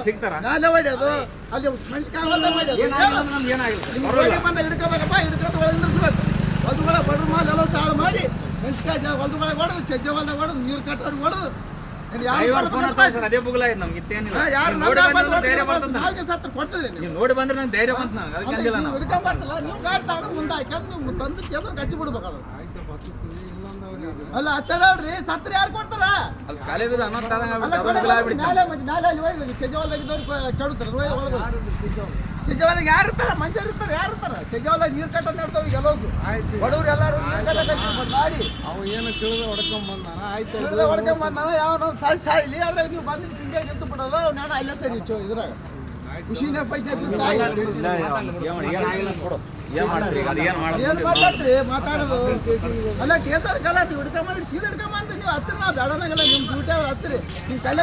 ಸಿಗ್ತಾರ ಅಲ್ಲಿ ಮೆಣಸಿನಕಾಯಿ ಹೊಲದುಗಳ ಬಡ್ರ ಮಾಲ್ ಎಲ್ಲ ಹಾಳು ಮಾಡಿ ಮೆಣಸಿನಕಾಯಿ ಹೊಲದುಗಳಿಗೆ ಹೊಡೆದು ಚಜ್ಜೆ ಹೊಲದಾಗ ಹೊಡೆದು ನೀರು ಕಟ್ಟೋರಿಗೆ ಹೊಡೆದು ನೋಡಿ ಬಂದ್ರೆ ನಂಗೆ ಧೈರ್ಯ ಬಂತ ಹಿಡ್ಕೊಂಬರ್ತಲ್ಲ ನೀವು ಗಾಡಿ ತಗೊಂಡು ಮುಂದೆ ಹಾಕಿ ನೀವು ತಂದು ಕೇಸರ್ ಕಚ್ಚಿ ಬಿಡ್ಬೇಕು ಅದು ಅಲ್ಲ ಹಚ್ಚಲ್ರಿ ಸತ್ರ ಯಾರು ಕೊಡ್ತಾರ ಮೇಲೆ ಅಲ್ಲಿ ಹೋಗಿ ಚಜ್ಜವಲ್ದಾಗಿದ್ದವ್ರು ಕೇಳುತ್ತಾರೆ ಚಜ್ಜವಲ್ದಾಗ ಯಾರು ಇರ್ತಾರ ಮಂಜೂರು ಇರ್ತಾರೆ ಯಾರು ಇರ್ತಾರ ಚಜ್ಜವಲ್ದಾಗ ನೀರು ಕಟ್ಟೋದು ನೋಡ್ತಾವ ಕೆಲವು ಬಡವ್ರು ಎಲ್ಲಾರು ಗಾಡಿ ಅವ ಏನು ತಿಳಿದು ಹೊಡ್ಕೊಂಡ್ ಬಂದಾನ ಆಯ್ತು ತಿಳಿದ ಹೊಡ್ಕೊಂಡ್ ಬಂದಾನ ಯಾವ ಸಾಯ್ಲಿ ಆದ್ರೆ ನೀವು ಬಂದು ಚಿಂತೆ ನಿಂತು ಬಿಡೋದು ನಾನು ಅಲ್ಲೇ ಸರಿ ಇದ್ರಾಗ ಖುಷಿನೇ ಪೈಸೆ ಮಾತಾಡ್ರಿ ಮಾತಾಡೋದು ಅಲ್ಲ ಕೇಸರ್ ಕಲ ನೀವು ಹಿಡ್ಕೊಂಬಂದ್ರೆ ಸೀದಾ ಹಿಡ್ಕೊಂಬಂದು ನೀವು ಹಚ್ಚಿರ ನಾವು ಬೇಡನಾಗಲ್ಲ ನಿಮ್ಮ ಡ್ಯೂಟಿ ಹಚ್ಚಿರಿ ನೀವು ಕಲೆ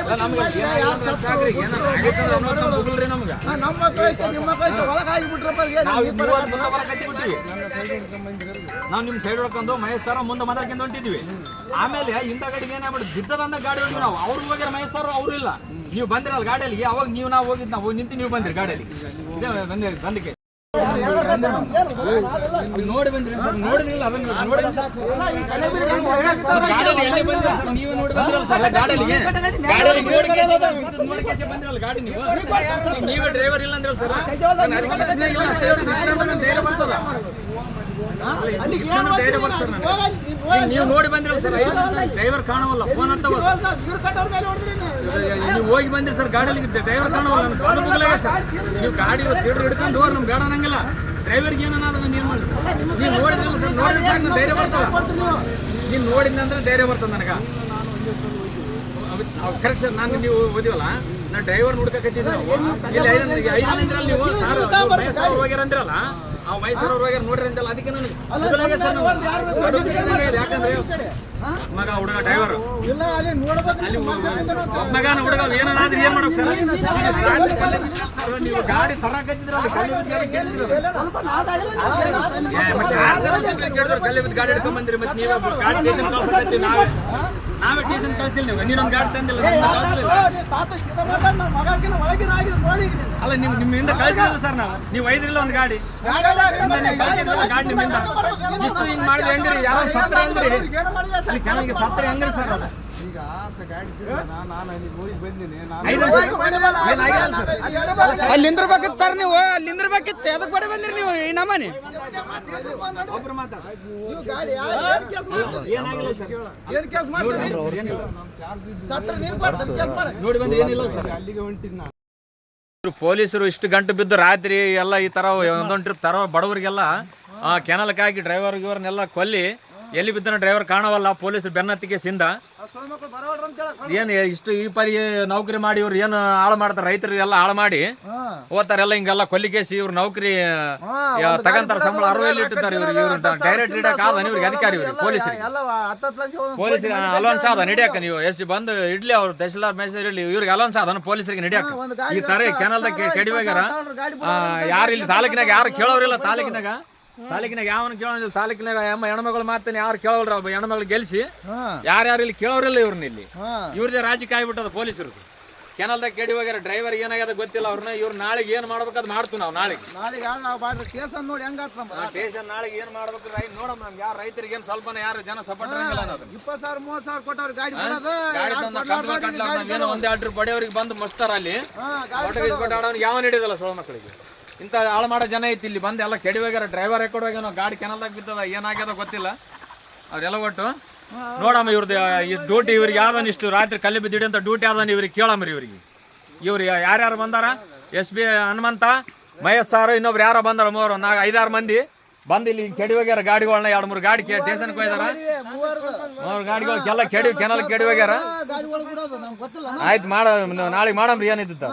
ನಮ್ಮ ಮಕ್ಕಳು ಐತೆ ನಿಮ್ಮ ಮಕ್ಕಳು ಐತೆ ಒಳಗೆ ಆಗಿಬಿಟ್ರಪ್ಪ ನಾವು ನಿಮ್ ಸೈಡ್ ಹೊಡ್ಕೊಂಡು ಮಹೇಶ್ ಸರ್ ಮುಂದೆ ಮಾತಾಡ್ಕೊಂಡು ಹೊಂಟಿದ್ವಿ ಆಮೇಲೆ ಹಿಂದಗಡೆಗೆ ಏನಾಗ್ಬಿಟ್ಟು ಬಿದ್ದದಂದ ಗಾಡಿ ಹೊಡಿ ನಾವು ಅವ್ರು ಹೋಗ್ಯಾರ ಮಹೇಶ್ ಸರ್ ಅವ್ರು ಇಲ್ಲ ನೀವು ಬಂದಿರಲ್ಲ ಗಾಡಿಯಲ್ಲಿ ಅವಾಗ ನೀವು ನಾವು ಹೋಗಿದ್ ನಾವು ನಿಂತು ನೀವು ಬಂದ್ರಿ ಗಾಡಿಯಲ್ಲಿ ಇದೇ ಬಂದಕ್ಕೆ ನೋಡಿ ಬಂದ್ರಿ ನೋಡಿದ್ರಿಲ್ಲ ನೀವು ನೋಡಿ ಬಂದ್ರಲ್ಲ ಸರ್ ಗಾಡಿಯಲ್ಲಿ ಬಂದಿರಲ್ಲ ಗಾಡಿ ನೀವು ನೀವೇ ಡ್ರೈವರ್ ಇಲ್ಲ ಅಂದ್ರಲ್ಲ ಸರ್ ಧೈರ್ಯ ಬರ್ತದ ನೀವು ನೋಡಿ ಬಂದ್ರಲ್ಲ ಸರ್ ಡ್ರೈವರ್ ಕಾಣವಲ್ಲ ಫೋನ್ ಅಂತ ನೀವು ಹೋಗಿ ಬಂದ್ರಿ ಸರ್ ಗಾಡಿಯಲ್ಲಿ ಡ್ರೈವರ್ ಕಾಣವಲ್ಲ ನೀವು ಗಾಡಿ ಹಿಡ್ಕೊಂಡು ಹೋಗಿ ನಮ್ಗೆ ಬೇಡ ಅನ್ನಂಗಿಲ್ಲ ಡ್ರೈವರ್ಗೆ ಏನಾದ್ರು ನೀನು ಮಾಡಿ ನೀವು ನೋಡಿದ್ರಲ್ಲ ಸರ್ ನೋಡಿದ್ರೆ ಸಾಕು ನಾನು ಧೈರ್ಯ ಬರ್ತದ ನೀನು ನೋಡಿದ್ನಂದ್ರೆ ಧೈರ್ಯ ಬರ್ತದೆ ನನಗೆ ಕರೆಕ್ಟ್ ಸರ್ ನಾನು ನೀವು ಓದಿವಲ್ಲ ನಾನು ಡ್ರೈವರ್ ನೋಡ್ಕತ್ತಿದ್ದೆ ನಾವು ಇಲ್ಲಿ 5 ಅಂದ್ರಲ್ಲಿ ನೀವು ಹೋಗ್ಯಾರ ಅಂದ್ರಲ್ಲ ಆ ಮೈಸೂರವ್ರು ಹೋಗ್ಯಾರ ನೋಡ್ರಿ ಅಂತಲ್ಲ ಅದಕ್ಕೆ ನನಗೆ ಯಾಕಂದ್ರೆ ಮಗ ಹುಡುಗ ಡ್ರೈವರ್ ಮಗನ ಹುಡುಗ ಏನಾದ್ರೂ ಏನ್ ಮಾಡಕ್ ಸರ್ ನೀವು ಗಾಡಿ ತರಕತ್ತಿದ್ರಲ್ಲ ಕೇಳಿದ್ರು ಕಲ್ಲೆ ಬಿದ್ದು ಗಾಡಿ ಹಿಡ್ಕೊಂಡ್ ಬಂದ್ರಿ ಮತ್ತೆ ನೀವು ಗಾಡಿ ಸ್ಟೇಷನ್ ಕಳ್ಸಕತ್ತೀವಿ ನಾವೇ ಸ್ಟೇಷನ್ ಕಳ್ಸಿಲ್ಲ ನೀವು ನೀನೊಂದು ಗಾಡಿ ತಂದಿಲ್ಲ ಅಲ್ಲ ನಿಮ್ಮಿಂದ ಕಳ್ಸಿಲ್ಲ ಸರ್ ನಾವು ನೀವು ಒಯ್ದ್ರಿಲ್ಲ ಒಂದು ಗಾಡಿ ಗಾಡಿ ನಿಮ್ಮಿಂದ ಇಷ್ಟು ಹಿಂಗ್ ಮಾಡಿದ್ರೆ ಹೆಂಗ್ರಿ ಯಾವ ಸತ್ರ ಹೆಂಗ್ರಿ ಕೆಲವಿಗೆ ಸತ್ರ ಹೆಂಗ್ರಿ ಸರ್ ಅದು ಈಗ ಗಾಡಿ ನಾನು ಅಲ್ಲಿ ಹೋಗಿ ಬಂದಿನಿ ಅಲ್ಲಿ ನಿಂದ್ರಬೇಕಿತ್ತು ಸರ್ ನೀವು ಅಲ್ಲಿ ನಿಂದ್ರಬೇಕಿತ್ತು ಎದಕ್ಕೆ ಬಡ ಬಂದ್ರಿ ನೀವು ಈ ನಮ್ಮನೆ ಒಬ್ರು ನೋಡಿ ಬಂದ್ರೆ ಏನಿಲ್ಲ ಸರ್ ಅಲ್ಲಿಗೆ ಹೊಂಟಿನ ಪೊಲೀಸರು ಇಷ್ಟು ಗಂಟು ಬಿದ್ದು ರಾತ್ರಿ ಎಲ್ಲ ಈ ತರ ಒಂದೊಂದು ಟ್ರಿಪ್ ತರ ಬಡವರಿಗೆಲ್ಲ ಕೆನಲ್ಗೆ ಹಾಕಿ ಡ್ರೈವರ್ ಗಿವರ್ನೆಲ್ಲ ಕೊಲ್ಲಿ ಎಲ್ಲಿ ಬಿದ್ದನ ಡ್ರೈವರ್ ಕಾಣವಲ್ಲ ಪೊಲೀಸರು ಬೆನ್ನತ್ತಿಗೆ ಸಿಂದ ಏನು ಇಷ್ಟು ಈ ಪರಿ ನೌಕರಿ ಮಾಡಿ ಇವ್ರು ಏನು ಹಾಳು ಮಾಡ್ತಾರೆ ರೈತರಿಗೆಲ್ಲ ಹಾಳು ಮಾಡಿ ಹೋಗ್ತಾರೆಲ್ಲ ಹಿಂಗೆಲ್ಲ ಕೊಲ್ಲಿಕೇಸಿ ಇವ್ರು ನೌಕರಿ ತಗಂತಾರ ಸಂಬಳ 60 ಇಟ್ಟಿದ್ದಾರೆ ಇವ್ರು ಡೈರೆಕ್ಟ್ ಹಿಡಿಯಕ್ ಆದ ಇವ್ರಿಗೆ ಅಧಿಕಾರಿ ಇವ್ರಿಗೆ ಪೊಲೀಸರಿಗೆ ಅಲೋನ್ಸ್ ಆದ ಹಿಡಿಯಕ ನೀವು ಎಷ್ಟು ಬಂದು ಇಡ್ಲಿ ಅವ್ರು ತಹಶೀಲ್ದಾರ್ ಮೆಸೇಜ್ ಇಡ್ಲಿ ಇವ್ರಿಗೆ ಅಲೋನ್ಸ್ ಆದ ಪೊಲೀಸರಿಗೆ ಹಿಡಿಯಕ ಈ ತರ ಕೆನಲ್ದಾಗ ಕೆಡಿವಾಗ್ಯಾರ ಯಾರು ಇಲ್ಲಿ ತಾಲೂಕಿನಾಗ ಯಾರು ಕೇಳೋರಿಲ್ಲ ತಾಲೂಕಿನಾಗ ಯಾವನು ಕೇಳೋದಿಲ್ಲ ತಾಲೂಕಿನಾಗ ಹೆಣ್ಮಗಳು ಮಾತನ್ನ ಯಾರು ಕೇಳೋಲ್ರ ಹೆಣ್ಮಗಳು ಗೆಲ್ಸಿ ಯಾರ್ಯಾರು ಇಲ್ಲಿ ಕೇಳೋರಿಲ್ಲ ಇವ್ರನ್ನ ಇಲ್ಲಿ ಇವ್ರದೇ ರಾಜಕೀಯ ಆಗ್ಬಿಟ್ಟದ ಪೊಲೀಸರು ಕೆನಲ್ದಾಗ ಕೆಡಿ ಹೋಗ್ಯಾರ ಡ್ರೈವರ್ ಏನಾಗ್ಯದ ಗೊತ್ತಿಲ್ಲ ಅವ್ರನ್ನ ಇವ್ರು ನಾಳೆಗೆ ಏನ್ ಮಾಡ್ಬೇಕದ್ ಮಾಡ್ತೀವಿ ನಾವು ನಾಳೆಗೆ ಸ್ಟೇಷನ್ ನೋಡಿ ಸ್ಟೇಷನ್ ನಾಳೆಗೆ ಏನ್ ಮಾಡ್ಬೇಕು ನೋಡಮ್ಮ ನಮ್ಗೆ ಯಾರು ರೈತರಿಗೆ ಏನ್ ಸ್ವಲ್ಪ ಯಾರು ಜನ ಸಪೋರ್ಟ್ 20,000-30,000 ಕೊಟ್ಟವ್ರು ಗಾಡಿ ಏನೋ ಒಂದೆರಡು ಬಡಿಯವ್ರಿಗೆ ಬಂದು ಮಸ್ತಾರ ಅಲ್ಲಿ ಯಾವ ಹಿಡಿದಲ್ಲ ಸೊಳ ಮಕ್ಕಳಿಗೆ ಇಂಥ ಹಾಳು ಮಾಡೋ ಜನ ಐತಿ ಇಲ್ಲಿ ಬಂದು ಎಲ್ಲ ಕೆಡಿ ಹೋಗ್ಯಾರ ಡ್ರೈವರ್ ಎಕಡೆ ಹೋಗ್ಯಾನೋ ಗಾಡಿ ಕೆನಲ್ದಾಗ ಬಿದ್ದದ ಏನಾಗ್ಯದ ಗೊತ್ತಿಲ್ಲ ಅವ್ರೆಲ್ಲ ಒಟ್ಟು ನೋಡಮ್ಮ ಇವ್ರದ್ದು ಈ ಡ್ಯೂಟಿ ಇವ್ರಿಗೆ ಯಾವ್ದನ್ ಇಷ್ಟು ರಾತ್ರಿ ಕಲ್ಲಿ ಬಿದ್ದಿಡಿ ಅಂತ ಡ್ಯೂಟಿ ಯಾವ್ದನ್ ಇವ್ರಿಗೆ ಕೇಳಮ್ರಿ ಇವ್ರು ಯಾರ್ಯಾರು ಬಂದಾರ SB ಹನುಮಂತ ಮಹೇಶ್ ಸಾರು ಇನ್ನೊಬ್ರು ಯಾರೋ ಬಂದಾರ 5-6 ಮಂದಿ ಬಂದು ಇಲ್ಲಿ ಕೆಡಿ ಹೋಗ್ಯಾರ ಗಾಡಿಗಳನ್ನ 2-3 ಗಾಡಿ ಸ್ಟೇಷನ್ಗೆ ಹೋಗ್ಯಾರ 3 ಗಾಡಿಗಳು ಕೆಡಿ ಕೆನಲ್ ಕೆಡಿ ಹೋಗ್ಯಾರ ಆಯ್ತು ನಾಳೆಗೆ ಮಾಡಮ್ರಿ ಏನಿದ್ದ